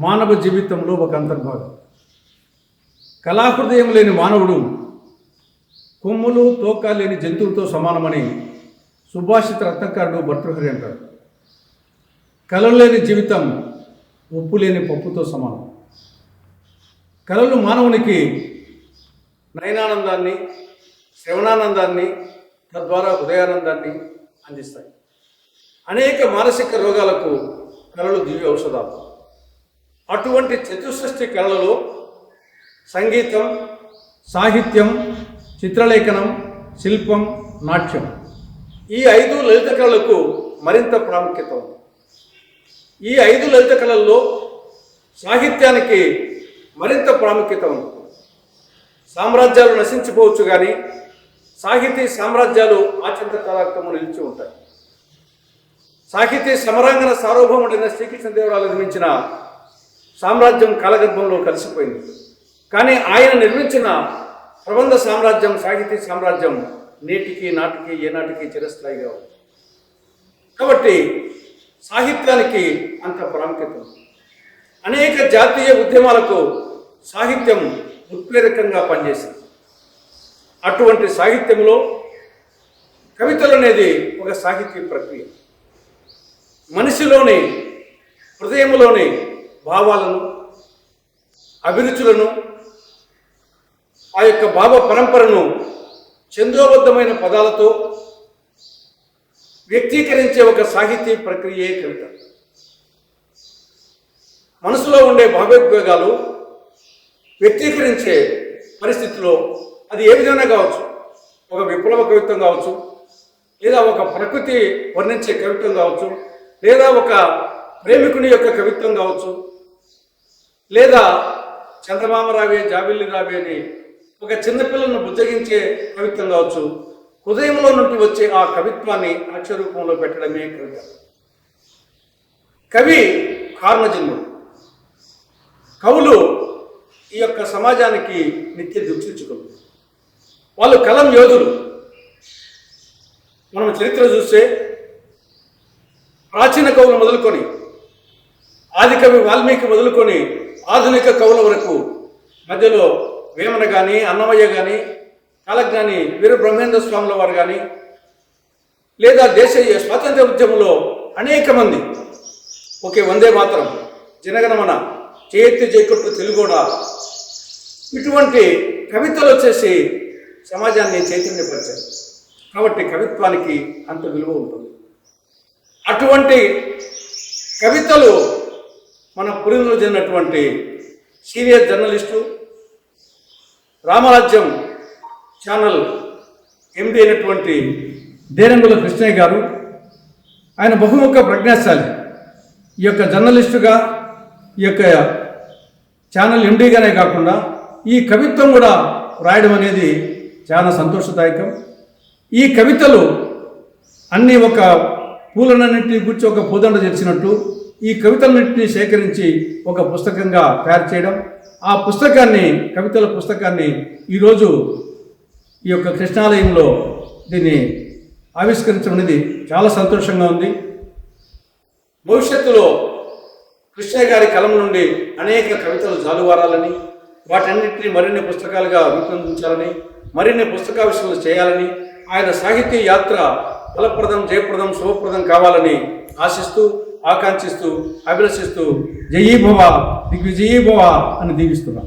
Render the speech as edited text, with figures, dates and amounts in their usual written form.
మానవ జీవితంలో ఒక అంతర్భాగం. కళాహృదయం లేని మానవుడు కొమ్ములు తోక లేని జంతువులతో సమానమని సుభాషిత రత్నకారుడు భర్తృహరి అంటాడు. కళలు లేని జీవితం ఉప్పు లేని పప్పుతో సమానం. కళలు మానవునికి నయనానందాన్ని, శ్రవణానందాన్ని, తద్వారా హృదయానందాన్ని అందిస్తాయి. అనేక మానసిక రోగాలకు కళలు దివ్య ఔషధాలు. అటువంటి చతుషష్ఠి కళలలో సంగీతం, సాహిత్యం, చిత్రలేఖనం, శిల్పం, నాట్యం ఈ 5 లలిత కళలకు మరింత ప్రాముఖ్యత ఉంది. ఈ 5 లలిత కళల్లో సాహిత్యానికి మరింత ప్రాముఖ్యత ఉంది. సామ్రాజ్యాలు నశించిపోవచ్చు కానీ సాహితీ సామ్రాజ్యాలు ఆచంత కాలక్రమం నిలిచి ఉంటాయి. సాహితీ సమరాంగణ సార్వభౌముడైన శ్రీకృష్ణదేవరాయలు నిర్మించిన సామ్రాజ్యం కాలగర్భంలో కలిసిపోయింది. కానీ ఆయన నిర్మించిన ప్రబంధ సామ్రాజ్యం, సాహితీ సామ్రాజ్యం నేటికి నాటికి ఏనాటికి చిరస్థాయిగా ఉంది. కాబట్టి సాహిత్యానికి అంత ప్రాముఖ్యత ఉంది. అనేక జాతీయ ఉద్యమాలకు సాహిత్యం ఉత్ప్రేరకంగా పనిచేసింది. అటువంటి సాహిత్యంలో కవితలు అనేది ఒక సాహిత్య ప్రక్రియ. మనిషిలోని హృదయంలోని భావాలను, అభిరుచులను, ఆ యొక్క భావ పరంపరను ఛందోబద్ధమైన పదాలతో వ్యక్తీకరించే ఒక సాహితీ ప్రక్రియే కవిత. మనసులో ఉండే భావోద్వేగాలు వ్యక్తీకరించే పరిస్థితిలో అది ఏ విధంగా కావచ్చు, ఒక విప్లవ కవిత్వం కావచ్చు, లేదా ఒక ప్రకృతి వర్ణించే కవిత్వం కావచ్చు, లేదా ఒక ప్రేమికుని యొక్క కవిత్వం కావచ్చు, లేదా చందమామ రావే జాబిల్లి రావే అని ఒక చిన్నపిల్లలను బుజ్జగించే కవిత్వం కావచ్చు. హృదయంలో నుండి వచ్చే ఆ కవిత్వాన్ని అక్షరూపంలో పెట్టడమే కవిత. కవి కారణజన్ముడు. కవులు ఈ యొక్క సమాజానికి నిత్య దిక్సూచికలు. వాళ్ళు కలం యోధులు. మనం చరిత్ర చూస్తే ప్రాచీన కవులు మొదలుకొని, ఆదికవి వాల్మీకి మొదలుకొని ఆధునిక కవుల వరకు మధ్యలో వేమన కానీ, అన్నమయ్య కానీ, కాలజ్ఞాని వీర బ్రహ్మేంద్ర స్వాముల వారు కానీ, లేదా దేశీయ స్వాతంత్ర ఉద్యమంలో అనేక మంది ఒకే వందే మాతరం, జనగణమన, చేయెత్తి జైకొట్టు తెలుగోడ ఇటువంటి కవితలు వచ్చేసి సమాజాన్ని చైతన్యపరిచారు. కాబట్టి కవిత్వానికి అంత విలువ ఉంటుంది. అటువంటి కవితలు మన పురిలో చెందినటువంటి సీనియర్ జర్నలిస్టు, రామరాజ్యం ఛానల్ ఎండి అయినటువంటి దేరంగుల కృష్ణయ్య గారు, ఆయన బహుముఖ ప్రజ్ఞాశాలి. ఈ యొక్క జర్నలిస్టుగా, ఈ యొక్క ఛానల్ ఎండీగానే కాకుండా ఈ కవిత్వం కూడా రాయడం అనేది చాలా సంతోషదాయకం. ఈ కవితలు అన్నీ ఒక పూలన్నింటినీ కూర్చి ఒక పూదండ తెచ్చినట్టు ఈ కవితలన్నింటినీ సేకరించి ఒక పుస్తకంగా తయారు చేయడం, ఆ పుస్తకాన్ని, కవితల పుస్తకాన్ని ఈరోజు ఈ యొక్క కృష్ణాలయంలో దీన్ని ఆవిష్కరించడం అనేది చాలా సంతోషంగా ఉంది. భవిష్యత్తులో కృష్ణయ్య గారి కలం నుండి అనేక కవితలు జాలువారాలని, వాటన్నింటినీ మరిన్ని పుస్తకాలుగా రూపొందించాలని, మరిన్ని పుస్తకావిష్కరణలు చేయాలని, ఆయన సాహితీ యాత్ర ఫలప్రదం, జయప్రదం, శుభప్రదం కావాలని ఆశిస్తూ, ఆకాంక్షిస్తూ, అభిలషిస్తూ జయీభవ దిగ్విజయీభవ అని దీవిస్తున్నాం.